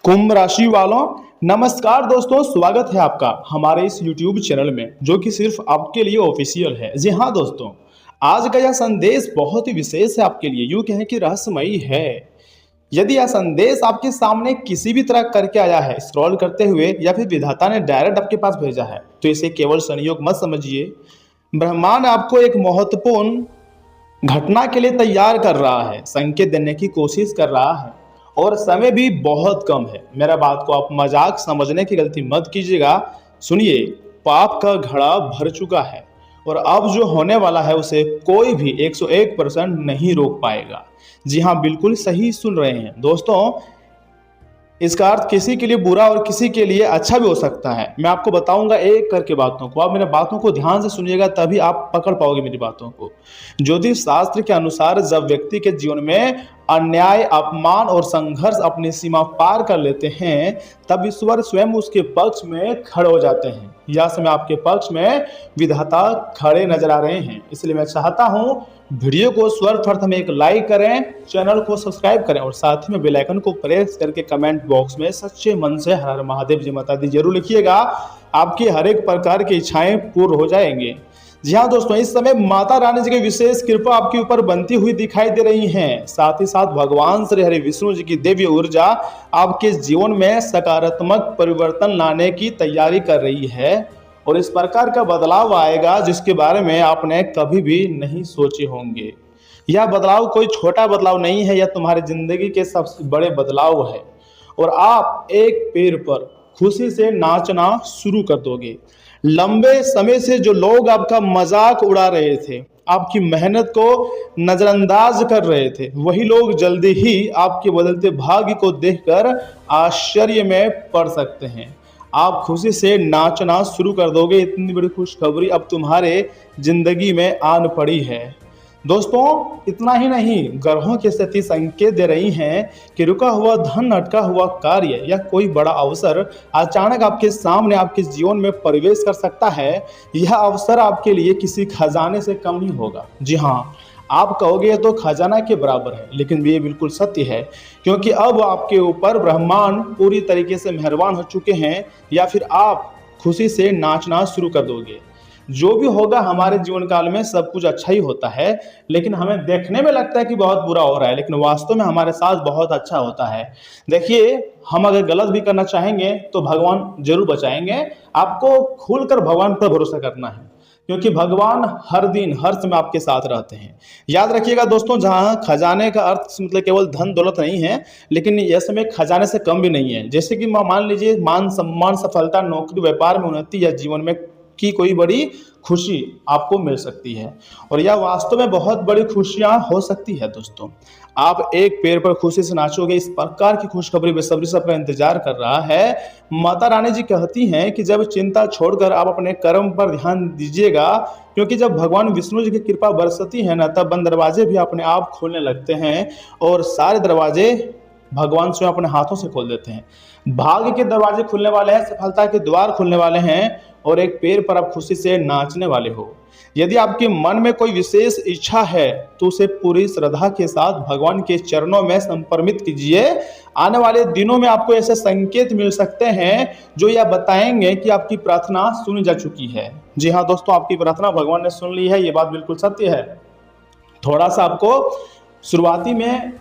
कुंभ राशि वालों, नमस्कार दोस्तों। स्वागत है आपका हमारे इस YouTube चैनल में जो कि सिर्फ आपके लिए ऑफिशियल है। जी हाँ दोस्तों, आज का यह संदेश बहुत ही विशेष है आपके लिए, यूं कहें कि रहस्यमयी है। यदि यह संदेश आपके सामने किसी भी तरह करके आया है, स्क्रॉल करते हुए या फिर विधाता ने डायरेक्ट आपके पास भेजा है, तो इसे केवल संयोग मत समझिए। ब्रह्मांड आपको एक महत्वपूर्ण घटना के लिए तैयार कर रहा है, संकेत देने की कोशिश कर रहा है और समय भी बहुत कम है। मेरा बात को आप मजाक समझने की गलती मत कीजिएगा। सुनिए, पाप का घड़ा भर चुका है और अब जो होने वाला है उसे कोई भी 101% नहीं रोक पाएगा। जी हाँ, बिल्कुल सही सुन रहे हैं दोस्तों। इसका अर्थ किसी के लिए बुरा और किसी के लिए अच्छा भी हो सकता है। मैं आपको बताऊंगा एक करके बातों को, आप मेरे बातों को ध्यान से सुनिएगा, तभी आप पकड़ पाओगे मेरी बातों को। ज्योतिष शास्त्र के अनुसार जब व्यक्ति के जीवन में अन्याय, अपमान और संघर्ष अपनी सीमा पार कर लेते हैं, तब ईश्वर स्वयं उसके पक्ष में खड़े हो जाते हैं। यह समय आपके पक्ष में विधाता खड़े नजर आ रहे हैं। इसलिए मैं चाहता हूं वीडियो को सर्वप्रथम में एक लाइक करें, चैनल को सब्सक्राइब करें और साथ ही में बेल आइकन को प्रेस करके कमेंट बॉक्स में सच्चे मन से हर हर महादेव जी माता दी जरूर लिखिएगा। आपकी हर एक प्रकार की इच्छाएं पूर्ण हो जाएंगी। जी हाँ दोस्तों, इस समय माता रानी जी की विशेष कृपा आपके ऊपर बनती हुई दिखाई दे रही है। साथ ही साथ भगवान श्री हरि विष्णु जी की दिव्य ऊर्जा आपके जीवन में सकारात्मक परिवर्तन लाने की तैयारी कर रही है और इस प्रकार का बदलाव आएगा जिसके बारे में आपने कभी भी नहीं सोचे होंगे। यह बदलाव कोई छोटा बदलाव नहीं है, यह तुम्हारी जिंदगी के सबसे बड़े बदलाव है और आप एक पैर पर खुशी से नाचना शुरू कर दोगे। लंबे समय से जो लोग आपका मजाक उड़ा रहे थे, आपकी मेहनत को नजरअंदाज कर रहे थे, वही लोग जल्दी ही आपके बदलते भाग्य को देखकर आश्चर्य में पड़ सकते हैं। आप खुशी से नाचना शुरू कर दोगे। इतनी बड़ी खुशखबरी अब तुम्हारे जिंदगी में आन पड़ी है। दोस्तों, इतना ही नहीं, ग्रहों की स्थिति संकेत दे रही हैं कि रुका हुआ धन, अटका हुआ कार्य या कोई बड़ा अवसर अचानक आपके सामने आपके जीवन में प्रवेश कर सकता है। यह अवसर आपके लिए किसी खजाने से कम नहीं होगा। जी हाँ, आप कहोगे तो खजाना के बराबर है, लेकिन ये बिल्कुल सत्य है, क्योंकि अब आपके ऊपर ब्रह्मांड पूरी तरीके से मेहरबान हो चुके हैं या फिर आप खुशी से नाचना शुरू कर दोगे। जो भी होगा हमारे जीवन काल में सब कुछ अच्छा ही होता है, लेकिन हमें देखने में लगता है कि बहुत बुरा हो रहा है, लेकिन वास्तव में हमारे साथ बहुत अच्छा होता है। देखिए, हम अगर गलत भी करना चाहेंगे तो भगवान जरूर बचाएंगे। आपको खुलकर भगवान पर भरोसा करना है, क्योंकि भगवान हर दिन हर समय आपके साथ रहते हैं। याद रखिएगा दोस्तों, जहां खजाने का अर्थ मतलब केवल धन दौलत नहीं है, लेकिन यह समय खजाने से कम भी नहीं है। जैसे कि मान लीजिए मान सम्मान, सफलता, नौकरी, व्यापार में उन्नति या जीवन में की कोई बड़ी खुशी आपको मिल सकती है और यह वास्तव में बहुत बड़ी खुशियां हो सकती है। दोस्तों, आप एक पैर पर खुशी से नाचोगे। इस प्रकार की खुशखबरी बेसब्री से आपका इंतजार कर रहा है। माता रानी जी कहती हैं कि जब चिंता छोड़कर आप अपने कर्म पर ध्यान दीजिएगा, क्योंकि जब भगवान विष्णु जी की कृपा बरसती है ना, तब बंद दरवाजे भी अपने आप खोलने लगते हैं और सारे दरवाजे भगवान स्वयं अपने हाथों से खोल देते हैं। भाग्य के दरवाजे खुलने वाले हैं, सफलता के द्वार खुलने वाले हैं और एक पैर पर आप खुशी से नाचने वाले हो। यदि आपके मन में कोई विशेष इच्छा है तो उसे पूरी श्रद्धा के साथ भगवान के चरणों में समर्पित कीजिए। आने वाले दिनों में आपको ऐसे संकेत मिल सकते हैं जो यह बताएंगे कि आपकी प्रार्थना सुनी जा चुकी है। जी हाँ दोस्तों, आपकी प्रार्थना भगवान ने सुन ली है, ये बात बिल्कुल सत्य है। थोड़ा सा आपको शुरुआती में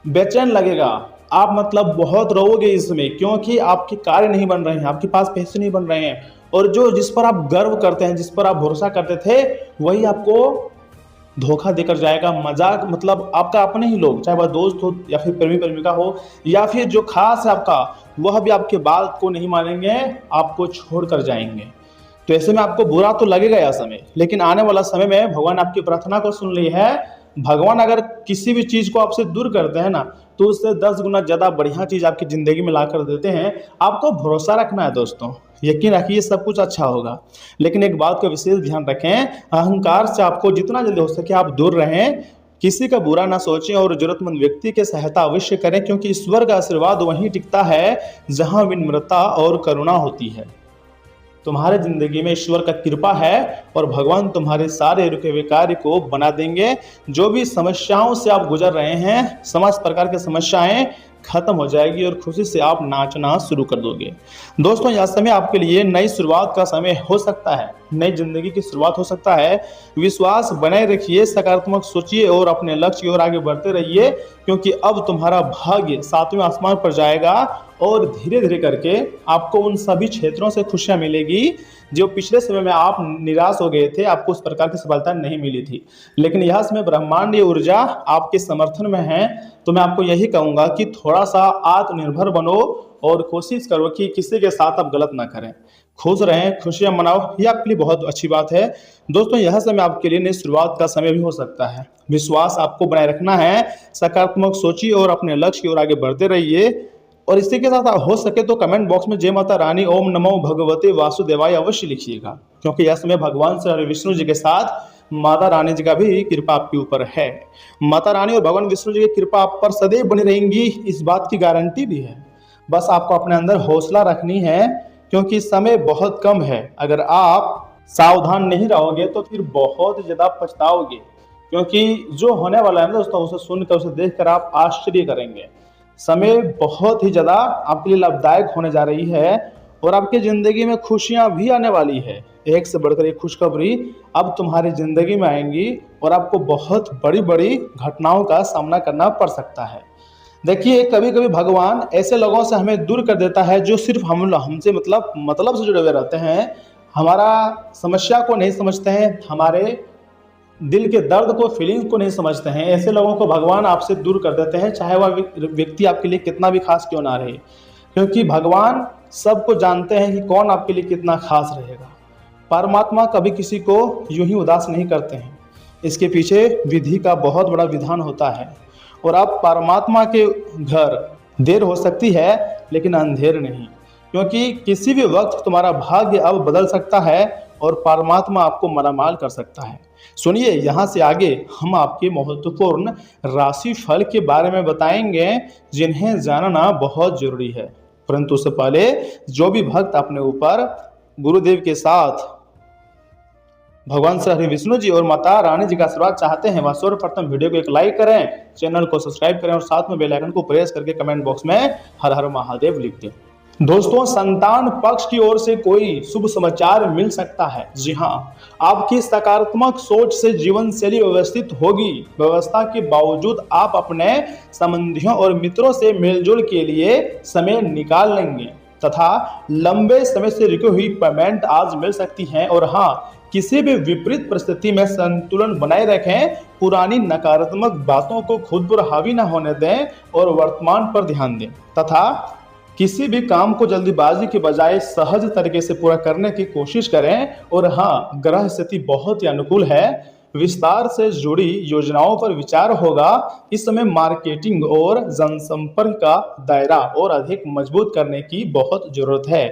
बेचैन लगेगा, आप मतलब बहुत रोओगे इसमें, क्योंकि आपके कार्य नहीं बन रहे हैं, आपके पास पैसे नहीं बन रहे हैं और जो जिस पर आप गर्व करते हैं, जिस पर आप भरोसा करते थे, वही आपको धोखा देकर जाएगा। मजाक मतलब आपका अपने ही लोग, चाहे वह दोस्त हो या फिर प्रेमी प्रेमिका हो या फिर जो खास है आपका, वह भी आपके बात को नहीं मानेंगे, आपको छोड़कर जाएंगे। तो ऐसे में आपको बुरा तो लगेगा यह समय, लेकिन आने वाला समय में भगवान आपकी प्रार्थना को सुन ली है। भगवान अगर किसी भी चीज को आपसे दूर करते हैं ना, तो उससे 10 गुना ज्यादा बढ़िया चीज आपकी जिंदगी में ला कर देते हैं। आपको भरोसा रखना है दोस्तों, यकीन रखिए सब कुछ अच्छा होगा। लेकिन एक बात का विशेष ध्यान रखें, अहंकार से आपको जितना जल्दी हो सके आप दूर रहें। किसी का बुरा ना सोचें और जरूरतमंद व्यक्ति की सहायता अवश्य करें, क्योंकि ईश्वर का आशीर्वाद वहीं टिकता है जहां विनम्रता और करुणा होती है। तुम्हारे जिंदगी में ईश्वर का कृपा है और भगवान तुम्हारे सारे रुके हुए कार्य को बना देंगे। जो भी समस्याओं से आप गुजर रहे हैं, समस्त प्रकार की समस्याएं खत्म हो जाएगी और खुशी से आप नाचना शुरू कर दोगे। दोस्तों, यह समय आपके लिए नई शुरुआत का समय हो सकता है, नई जिंदगी की शुरुआत हो सकता है। विश्वास बनाए रखिए, सकारात्मक सोचिए और अपने लक्ष्य की ओर आगे बढ़ते रहिए, क्योंकि अब तुम्हारा भाग्य सातवें आसमान पर जाएगा और धीरे धीरे करके आपको उन सभी क्षेत्रों से खुशियां मिलेगी जो पिछले समय में आप निराश हो गए थे, आपको उस प्रकार की सफलता नहीं मिली थी। लेकिन यह समय ब्रह्मांडीय ऊर्जा आपके समर्थन में है, तो मैं आपको यही कहूंगा कि थोड़ा सा आत्मनिर्भर बनो और कोशिश करो कि किसी के साथ आप गलत ना करें। खुश रहें, खुशियां मनाओ, ये आपके लिए बहुत अच्छी बात है। दोस्तों, यह समय आपके लिए नई शुरुआत का समय भी हो सकता है। विश्वास आपको बनाए रखना है, सकारात्मक सोचिए और अपने लक्ष्य की ओर आगे बढ़ते रहिए। और इसी के साथ हो सके तो कमेंट बॉक्स में जय माता रानी, ओम नमो भगवते वासुदेवाय अवश्य लिखिएगा, क्योंकि यह समय भगवान श्री विष्णु जी के साथ माता रानी जी का भी कृपा आपके ऊपर है। माता रानी और भगवान विष्णु जी की कृपा आप पर सदैव बनी रहेंगी, इस बात की गारंटी भी है। बस आपको अपने अंदर हौसला रखनी है, क्योंकि समय बहुत कम है। अगर आप सावधान नहीं रहोगे तो फिर बहुत ज्यादा पछताओगे, क्योंकि जो होने वाला है ना दोस्तों, उसे सुनकर, उसे देखकर आप आश्चर्य करेंगे। समय बहुत ही ज्यादा आपके लिए लाभदायक होने जा रही है और आपकी जिंदगी में खुशियां भी आने वाली है। एक से बढ़कर एक खुशखबरी अब तुम्हारी जिंदगी में आएंगी और आपको बहुत बड़ी बड़ी घटनाओं का सामना करना पड़ सकता है। देखिए, कभी कभी भगवान ऐसे लोगों से हमें दूर कर देता है जो सिर्फ हमसे मतलब से जुड़े हुए रहते हैं, हमारा समस्या को नहीं समझते हैं, हमारे दिल के दर्द को, फीलिंग को नहीं समझते हैं। ऐसे लोगों को भगवान आपसे दूर कर देते हैं, चाहे वह व्यक्ति आपके लिए कितना भी खास क्यों ना रहे, क्योंकि भगवान सबको जानते हैं कि कौन आपके लिए कितना खास रहेगा। परमात्मा कभी किसी को यूं ही उदास नहीं करते हैं, इसके पीछे विधि का बहुत बड़ा विधान होता है। और अब परमात्मा के घर देर हो सकती है लेकिन अंधेर नहीं, क्योंकि किसी भी वक्त तुम्हारा भाग्य अब बदल सकता है और परमात्मा आपको मालामाल कर सकता है। सुनिए, यहाँ से आगे हम आपके महत्वपूर्ण राशि फल के बारे में बताएंगे, जिन्हें जानना बहुत जरूरी है। परंतु उससे पहले जो भी भक्त अपने ऊपर गुरुदेव के साथ भगवान श्री विष्णु जी और माता रानी जी का आशीर्वाद चाहते हैं, वह सर्वप्रथम वीडियो को एक लाइक करें, चैनल को सब्सक्राइब करें और साथ में बेल आइकन को प्रेस करके कमेंट बॉक्स में हर हर महादेव लिख दें। दोस्तों, संतान पक्ष की ओर से कोई शुभ समाचार मिल सकता है। जी हाँ, आपकी सकारात्मक सोच से जीवन शैली व्यवस्थित होगी। व्यवस्था के बावजूद आप अपने संबंधियों और मित्रों से मेलजोल के लिए समय निकाल लेंगे तथा लंबे समय से रुकी हुई पेमेंट आज मिल सकती है। और हाँ, किसी भी विपरीत परिस्थिति में संतुलन बनाए रखें, पुरानी नकारात्मक बातों को खुद पर हावी न होने दें और वर्तमान पर ध्यान दें तथा किसी भी काम को जल्दीबाजी के बजाय सहज तरीके से पूरा करने की कोशिश करें। और हाँ, ग्रह स्थिति बहुत ही अनुकूल है, विस्तार से जुड़ी योजनाओं पर विचार होगा। इस समय मार्केटिंग और जनसंपर्क का दायरा और अधिक मजबूत करने की बहुत जरूरत है।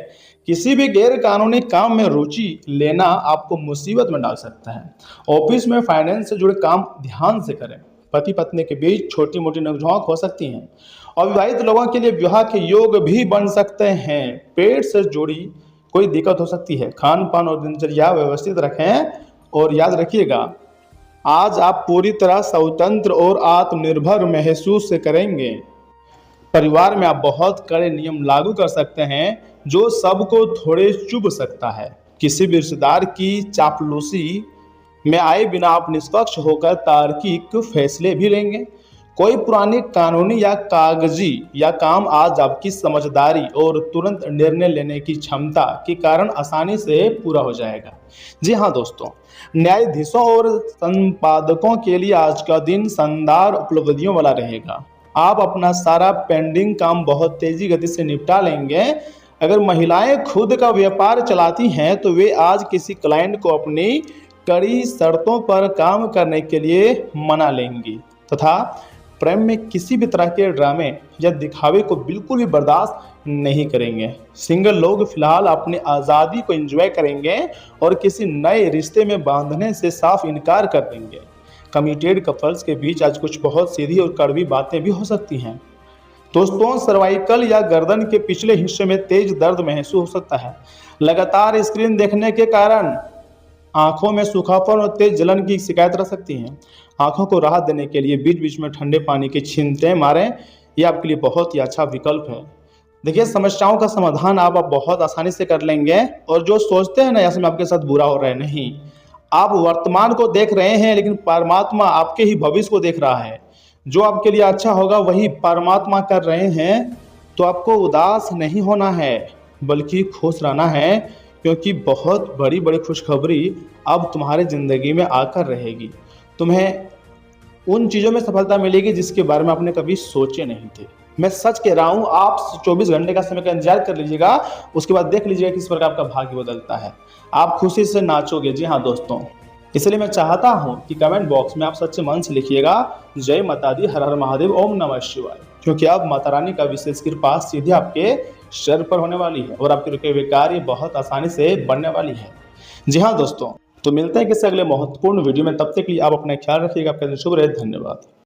किसी भी गैर कानूनी काम में रुचि लेना आपको मुसीबत में डाल सकता है। ऑफिस में फाइनेंस से जुड़े काम ध्यान से करें। पति पत्नी के बीच छोटी मोटी नोकझोंक हो सकती हैं। अविवाहित लोगों के लिए विवाह के योग भी बन सकते हैं। पेट से जुड़ी कोई दिक्कत हो सकती है। खान पान और दिनचर्या व्यवस्थित रखें और याद रखिएगा, आज आप पूरी तरह स्वतंत्र और आत्मनिर्भर महसूस करेंगे। परिवार में आप बहुत कड़े नियम लागू कर सकते हैं जो सबको थोड़े चुभ सकता है। किसी भी रिश्तेदार की चापलूसी में आए बिना आप निष्पक्ष होकर तार्किक फैसले भी लेंगे। कोई पुरानी कानूनी या कागजी या काम आज आपकी समझदारी और तुरंत निर्णय लेने की क्षमता के कारण आसानी से पूरा हो जाएगा। जी हाँ दोस्तों, न्यायाधीशों और संपादकों के लिए आज का दिन शानदार उपलब्धियों वाला रहेगा। आप अपना सारा पेंडिंग काम बहुत तेजी गति से निपटा लेंगे। अगर महिलाएं खुद का व्यापार चलाती हैं तो वे आज किसी क्लाइंट को अपनी कड़ी शर्तों पर काम करने के लिए मना लेंगी तथा प्रेम में किसी भी तरह के ड्रामे या दिखावे को बिल्कुल भी बर्दाश्त नहीं करेंगे। सिंगल लोग फिलहाल अपनी आज़ादी को एंजॉय करेंगे और किसी नए रिश्ते में बांधने से साफ इनकार कर देंगे। कमिटेड कपल्स के बीच आज कुछ बहुत सीधी और कड़वी बातें भी हो सकती हैं। दोस्तों, सर्वाइकल या गर्दन के पिछले हिस्से में तेज दर्द महसूस हो सकता है। लगातार स्क्रीन देखने के कारण आंखों में सूखापन और तेज जलन की शिकायत रह सकती है। आंखों को राहत देने के लिए बीच बीच में ठंडे पानी की छींटे मारें ये आपके लिए बहुत ही अच्छा विकल्प है। देखिए, समस्याओं का समाधान आप बहुत आसानी से कर लेंगे। और जो सोचते हैं ना ऐसे में आपके साथ बुरा हो रहा है, नहीं, आप वर्तमान को देख रहे हैं लेकिन परमात्मा आपके ही भविष्य को देख रहा है। जो आपके लिए अच्छा होगा वही परमात्मा कर रहे हैं। तो आपको उदास नहीं होना है बल्कि खुश रहना है, क्योंकि बहुत बड़ी बड़ी खुशखबरी अब तुम्हारे ज़िंदगी में आकर रहेगी। तुम्हें उन चीज़ों में सफलता मिलेगी जिसके बारे में आपने कभी सोचे नहीं थे। मैं सच कह रहा हूँ, आप 24 घंटे का समय का इंतजार कर लीजिएगा, उसके बाद देख लीजिएगा किस प्रकार आपका भाग्य बदलता है। आप खुशी से नाचोगे। जी हाँ दोस्तों, इसलिए मैं चाहता हूँ कि कमेंट बॉक्स में आप सच्चे मन से लिखिएगा जय माता दी, हर हर महादेव, ओम नमः शिवाय, क्योंकि अब माता रानी का विशेष कृपा सीधे आपके सर पर होने वाली है और आपके रुके हुए कार्य बहुत आसानी से बनने वाली है। जी हाँ दोस्तों, तो मिलते हैं किसी अगले महत्वपूर्ण वीडियो में। तब तक के लिए आप अपना ख्याल रखिएगा। आपका दिन शुभ रहे। धन्यवाद।